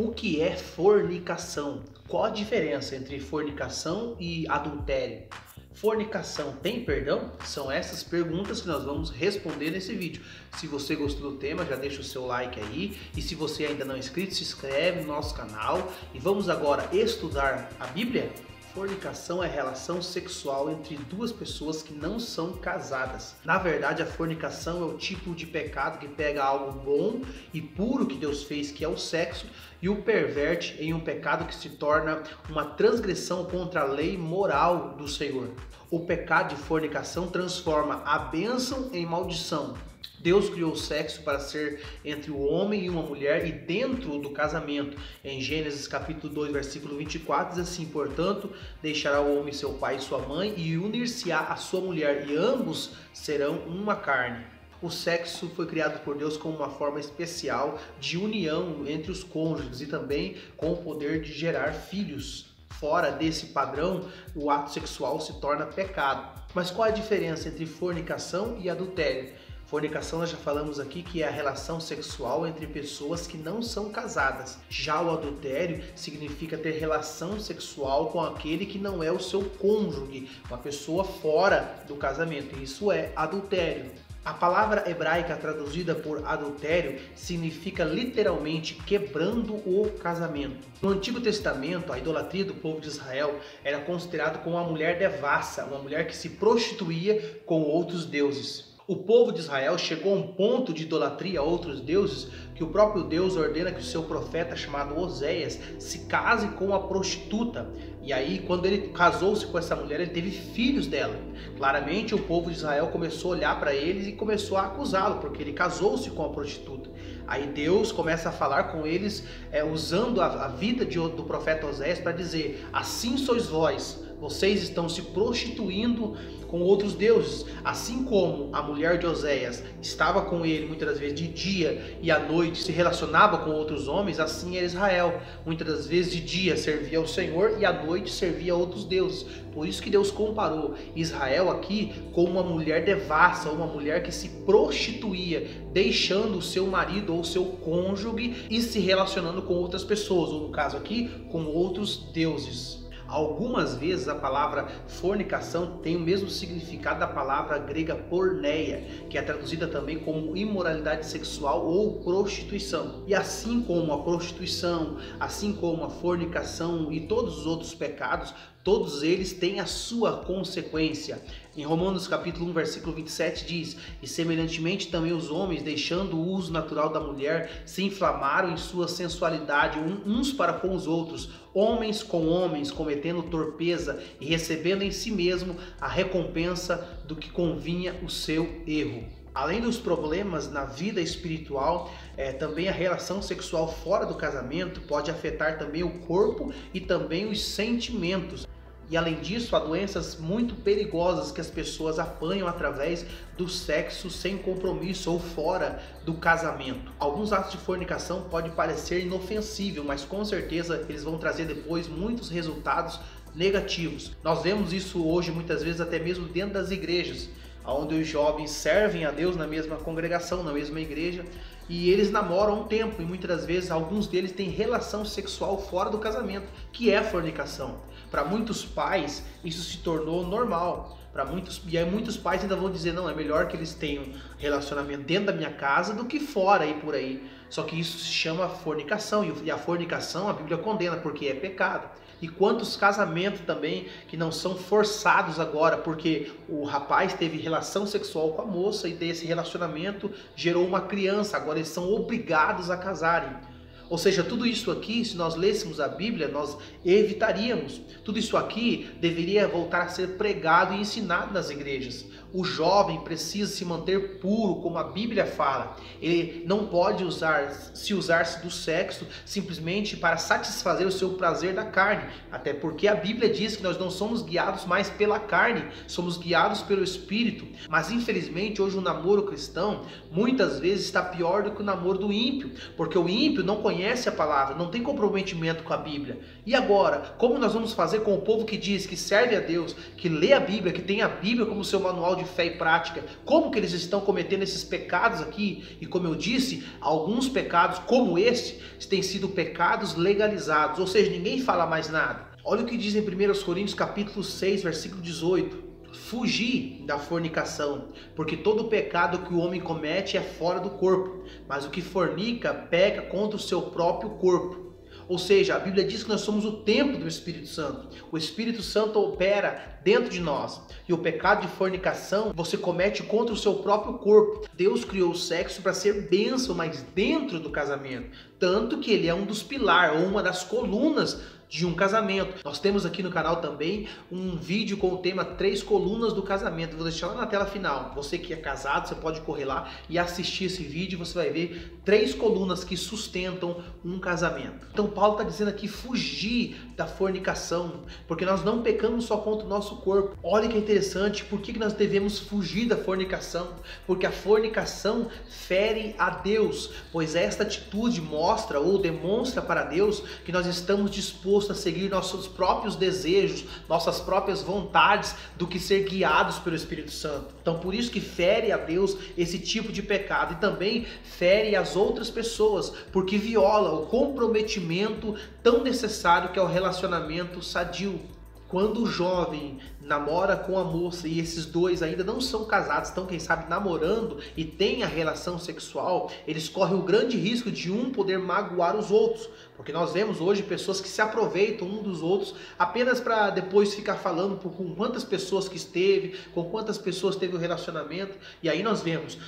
O que é fornicação? Qual a diferença entre fornicação e adultério? Fornicação tem perdão? São essas perguntas que nós vamos responder nesse vídeo. Se você gostou do tema, já deixa o seu like aí. E se você ainda não é inscrito, se inscreve no nosso canal. E vamos agora estudar a Bíblia? Fornicação é relação sexual entre duas pessoas que não são casadas. Na verdade, a fornicação é o tipo de pecado que pega algo bom e puro que Deus fez, que é o sexo, e o perverte em um pecado que se torna uma transgressão contra a lei moral do Senhor. O pecado de fornicação transforma a bênção em maldição. Deus criou o sexo para ser entre o homem e uma mulher e dentro do casamento. Em Gênesis capítulo 2, versículo 24, diz assim: portanto, deixará o homem seu pai e sua mãe e unir-se-á a sua mulher, e ambos serão uma carne. O sexo foi criado por Deus como uma forma especial de união entre os cônjuges e também com o poder de gerar filhos. Fora desse padrão, o ato sexual se torna pecado. Mas qual a diferença entre fornicação e adultério? Fornicação, nós já falamos aqui, que é a relação sexual entre pessoas que não são casadas. Já o adultério significa ter relação sexual com aquele que não é o seu cônjuge, uma pessoa fora do casamento. Isso é adultério. A palavra hebraica traduzida por adultério significa literalmente quebrando o casamento. No Antigo Testamento, a idolatria do povo de Israel era considerada como uma mulher devassa, uma mulher que se prostituía com outros deuses. O povo de Israel chegou a um ponto de idolatria a outros deuses que o próprio Deus ordena que o seu profeta chamado Oséias se case com uma prostituta. E aí, quando ele casou-se com essa mulher, ele teve filhos dela. Claramente, o povo de Israel começou a olhar para eles e começou a acusá-lo, porque ele casou-se com a prostituta. Aí Deus começa a falar com eles, usando a vida do profeta Oséias para dizer: assim sois vós, vocês estão se prostituindo com outros deuses, assim como a mulher de Oséias estava com ele muitas das vezes de dia e à noite se relacionava com outros homens, assim era Israel. Muitas das vezes de dia servia ao Senhor e à noite servia a outros deuses. Por isso que Deus comparou Israel aqui com uma mulher devassa, uma mulher que se prostituía, deixando o seu marido ou seu cônjuge e se relacionando com outras pessoas, ou no caso aqui, com outros deuses. Algumas vezes a palavra fornicação tem o mesmo significado da palavra grega porneia, que é traduzida também como imoralidade sexual ou prostituição. E assim como a prostituição, assim como a fornicação e todos os outros pecados, todos eles têm a sua consequência. Em Romanos capítulo 1, versículo 27 diz: e semelhantemente também os homens, deixando o uso natural da mulher, se inflamaram em sua sensualidade uns para com os outros, homens com homens, cometendo torpeza e recebendo em si mesmo a recompensa do que convinha o seu erro. Além dos problemas na vida espiritual, também a relação sexual fora do casamento pode afetar também o corpo e também os sentimentos. E além disso, há doenças muito perigosas que as pessoas apanham através do sexo sem compromisso ou fora do casamento. Alguns atos de fornicação podem parecer inofensíveis, mas com certeza eles vão trazer depois muitos resultados negativos. Nós vemos isso hoje muitas vezes até mesmo dentro das igrejas, onde os jovens servem a Deus na mesma congregação, na mesma igreja, e eles namoram há um tempo, e muitas das vezes alguns deles têm relação sexual fora do casamento, que é fornicação. Para muitos pais, isso se tornou normal. E aí muitos pais ainda vão dizer: não, é melhor que eles tenham relacionamento dentro da minha casa do que fora e por aí. Só que isso se chama fornicação, e a fornicação a Bíblia condena, porque é pecado. E quantos casamentos também que não são forçados agora, porque o rapaz teve relação sexual com a moça e desse relacionamento gerou uma criança, agora eles são obrigados a casarem. Ou seja, tudo isso aqui, se nós lêssemos a Bíblia, nós evitaríamos. Tudo isso aqui deveria voltar a ser pregado e ensinado nas igrejas. O jovem precisa se manter puro, como a Bíblia fala. Ele não pode usar-se do sexo simplesmente para satisfazer o seu prazer da carne. Até porque a Bíblia diz que nós não somos guiados mais pela carne, somos guiados pelo Espírito. Mas infelizmente hoje o namoro cristão muitas vezes está pior do que o namoro do ímpio, porque o ímpio não conhece conhece a palavra, não tem comprometimento com a Bíblia. E agora, como nós vamos fazer com o povo que diz que serve a Deus, que lê a Bíblia, que tem a Bíblia como seu manual de fé e prática? Como que eles estão cometendo esses pecados aqui? E como eu disse, alguns pecados como esse têm sido pecados legalizados, ou seja, ninguém fala mais nada. Olha o que diz em 1 Coríntios capítulo 6, versículo 18. Fugir da fornicação, porque todo pecado que o homem comete é fora do corpo, mas o que fornica peca contra o seu próprio corpo. Ou seja, a Bíblia diz que nós somos o templo do Espírito Santo. O Espírito Santo opera dentro de nós. E o pecado de fornicação você comete contra o seu próprio corpo. Deus criou o sexo para ser bênção, mas dentro do casamento. Tanto que ele é um dos pilares, ou uma das colunas de um casamento. Nós temos aqui no canal também um vídeo com o tema 3 colunas do casamento. Vou deixar lá na tela final. Você que é casado, você pode correr lá e assistir esse vídeo. Você vai ver 3 colunas que sustentam um casamento. Então Paulo está dizendo aqui fugir da fornicação, porque nós não pecamos só contra o nosso corpo. Olha que interessante, por que nós devemos fugir da fornicação? Porque a fornicação fere a Deus, pois esta atitude mostra ou demonstra para Deus que nós estamos dispostos a seguir nossos próprios desejos, nossas próprias vontades, do que ser guiados pelo Espírito Santo. Então por isso que fere a Deus esse tipo de pecado, e também fere as outras pessoas, porque viola o comprometimento tão necessário que é o relacionamento sadio. Quando o jovem namora com a moça e esses dois ainda não são casados, estão quem sabe namorando e têm a relação sexual, eles correm o grande risco de um poder magoar os outros, porque nós vemos hoje pessoas que se aproveitam um dos outros apenas para depois ficar falando com quantas pessoas que esteve, com quantas pessoas teve o relacionamento, e aí nós vemos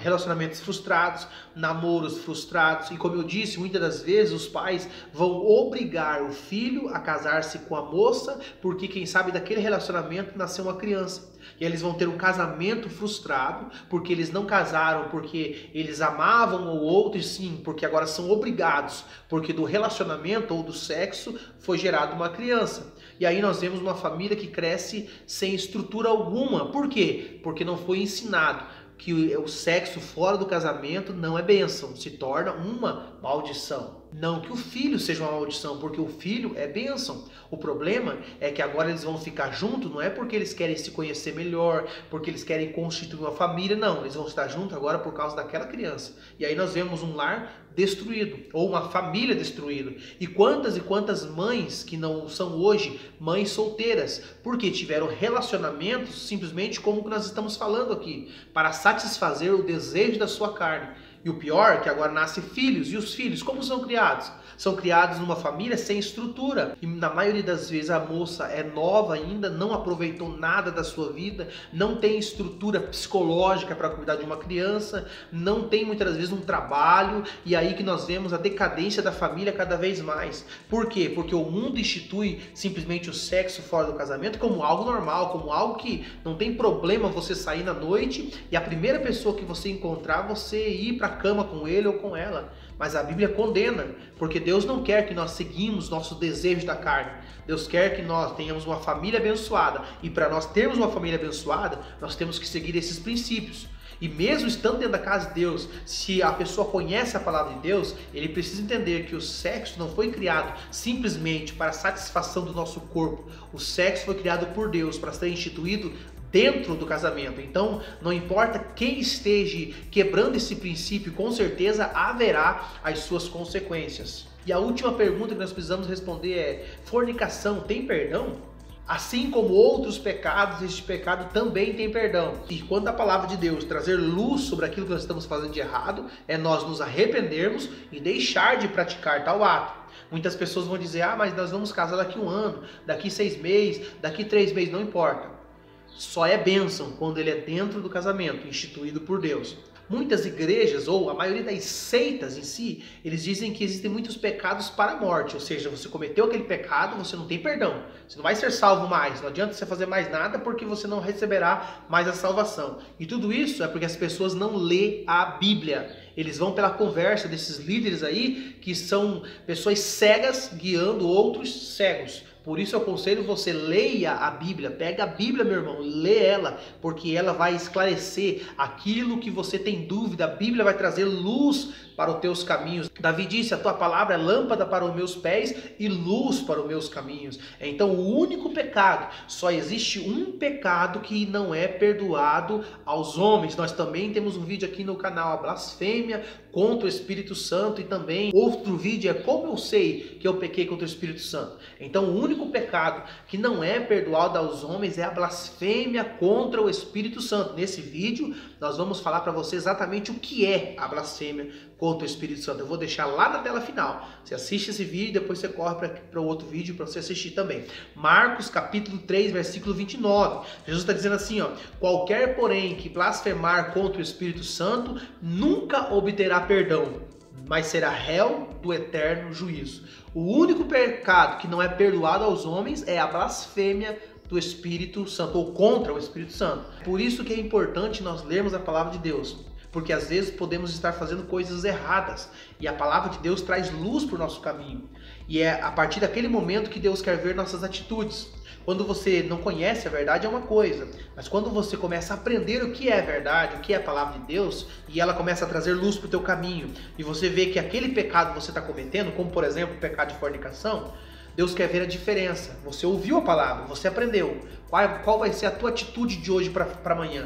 relacionamentos frustrados, namoros frustrados, e como eu disse, muitas das vezes os pais vão obrigar o filho a casar-se com a moça, porque quem sabe daquele relacionamento nasceu uma criança. E eles vão ter um casamento frustrado, porque eles não casaram porque eles amavam o outro, e sim, porque agora são obrigados, porque do relacionamento ou do sexo foi gerada uma criança. E aí nós vemos uma família que cresce sem estrutura alguma. Por quê? Porque não foi ensinado que o sexo fora do casamento não é bênção, se torna uma maldição. Não que o filho seja uma maldição, porque o filho é bênção. O problema é que agora eles vão ficar juntos, não é porque eles querem se conhecer melhor, porque eles querem constituir uma família, não. Eles vão estar juntos agora por causa daquela criança. E aí nós vemos um lar destruído, ou uma família destruída. E quantas mães que não são hoje mães solteiras, porque tiveram relacionamentos simplesmente como que nós estamos falando aqui, para satisfazer o desejo da sua carne. E o pior é que agora nascem filhos, e os filhos como são criados? São criados numa família sem estrutura, e na maioria das vezes a moça é nova ainda, não aproveitou nada da sua vida, não tem estrutura psicológica para cuidar de uma criança, não tem muitas vezes um trabalho, e aí que nós vemos a decadência da família cada vez mais. Por quê? Porque o mundo institui simplesmente o sexo fora do casamento como algo normal, como algo que não tem problema você sair na noite e a primeira pessoa que você encontrar, você ir para a cama com ele ou com ela. Mas a Bíblia condena, porque Deus não quer que nós seguimos nosso desejo da carne. Deus quer que nós tenhamos uma família abençoada, e para nós termos uma família abençoada, nós temos que seguir esses princípios. E mesmo estando dentro da casa de Deus, se a pessoa conhece a palavra de Deus, ele precisa entender que o sexo não foi criado simplesmente para a satisfação do nosso corpo. O sexo foi criado por Deus para ser instituído dentro do casamento. Então, não importa quem esteja quebrando esse princípio, com certeza haverá as suas consequências. E a última pergunta que nós precisamos responder é: fornicação tem perdão? Assim como outros pecados, este pecado também tem perdão. E quando a palavra de Deus trazer luz sobre aquilo que nós estamos fazendo de errado, é nós nos arrependermos e deixar de praticar tal ato. Muitas pessoas vão dizer: ah, mas nós vamos casar daqui 1 ano, daqui 6 meses, daqui 3 meses, não importa. Só é bênção quando ele é dentro do casamento, instituído por Deus. Muitas igrejas, ou a maioria das seitas em si, eles dizem que existem muitos pecados para a morte. Ou seja, você cometeu aquele pecado, você não tem perdão. Você não vai ser salvo mais. Não adianta você fazer mais nada, porque você não receberá mais a salvação. E tudo isso é porque as pessoas não lêem a Bíblia. Eles vão pela conversa desses líderes aí, que são pessoas cegas guiando outros cegos. Por isso eu aconselho você, leia a Bíblia, pega a Bíblia, meu irmão, lê ela, porque ela vai esclarecer aquilo que você tem dúvida. A Bíblia vai trazer luz para os teus caminhos. Davi disse, a tua palavra é lâmpada para os meus pés e luz para os meus caminhos. Então o único pecado, só existe um pecado que não é perdoado aos homens. Nós também temos um vídeo aqui no canal, a blasfêmia contra o Espírito Santo, e também outro vídeo é como eu sei que eu pequei contra o Espírito Santo. Então o único pecado que não é perdoado aos homens é a blasfêmia contra o Espírito Santo. Nesse vídeo nós vamos falar para você exatamente o que é a blasfêmia contra o Espírito Santo. Eu vou deixar lá na tela final. Você assiste esse vídeo e depois você corre para o outro vídeo para você assistir também. Marcos capítulo 3, versículo 29. Jesus está dizendo assim, ó: qualquer, porém, que blasfemar contra o Espírito Santo nunca obterá perdão, mas será réu do eterno juízo. O único pecado que não é perdoado aos homens é a blasfêmia do Espírito Santo, ou contra o Espírito Santo. Por isso que é importante nós lermos a palavra de Deus, porque às vezes podemos estar fazendo coisas erradas e a palavra de Deus traz luz para o nosso caminho. E é a partir daquele momento que Deus quer ver nossas atitudes. Quando você não conhece a verdade é uma coisa, mas quando você começa a aprender o que é a verdade, o que é a palavra de Deus, e ela começa a trazer luz para o teu caminho, e você vê que aquele pecado que você está cometendo, como por exemplo o pecado de fornicação, Deus quer ver a diferença. Você ouviu a palavra, você aprendeu. Qual vai ser a tua atitude de hoje para amanhã?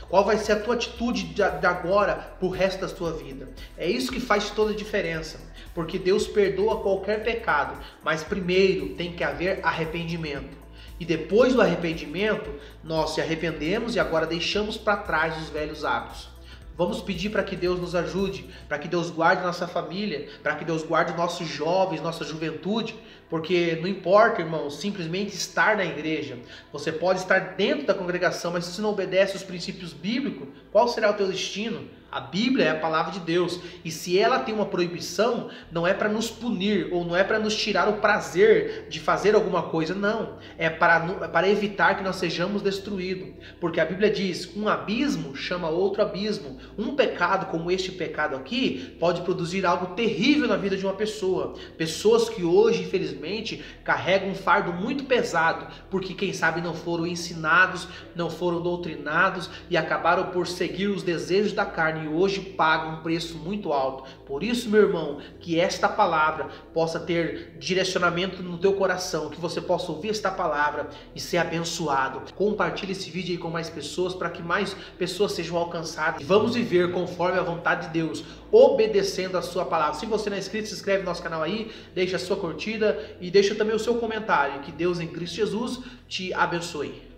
Qual vai ser a tua atitude de agora para o resto da tua vida? É isso que faz toda a diferença. Porque Deus perdoa qualquer pecado, mas primeiro tem que haver arrependimento. E depois do arrependimento, nós se arrependemos e agora deixamos para trás os velhos hábitos. Vamos pedir para que Deus nos ajude, para que Deus guarde nossa família, para que Deus guarde nossos jovens, nossa juventude, porque não importa, irmão, simplesmente estar na igreja. Você pode estar dentro da congregação, mas se não obedece os princípios bíblicos, qual será o teu destino? A Bíblia é a palavra de Deus, e se ela tem uma proibição, não é para nos punir, ou não é para nos tirar o prazer de fazer alguma coisa, não. É para evitar que nós sejamos destruídos, porque a Bíblia diz, um abismo chama outro abismo. Um pecado como este pecado aqui, pode produzir algo terrível na vida de uma pessoa. Pessoas que hoje, infelizmente, carregam um fardo muito pesado, porque quem sabe não foram ensinados, não foram doutrinados, e acabaram por seguir os desejos da carne, e hoje pagam um preço muito alto. Por isso, meu irmão, que esta palavra possa ter direcionamento no teu coração, que você possa ouvir esta palavra e ser abençoado. Compartilhe esse vídeo aí com mais pessoas, para que mais pessoas sejam alcançadas. E vamos viver conforme a vontade de Deus, obedecendo a sua palavra. Se você não é inscrito, se inscreve no nosso canal aí, deixa a sua curtida e deixa também o seu comentário. Que Deus em Cristo Jesus te abençoe.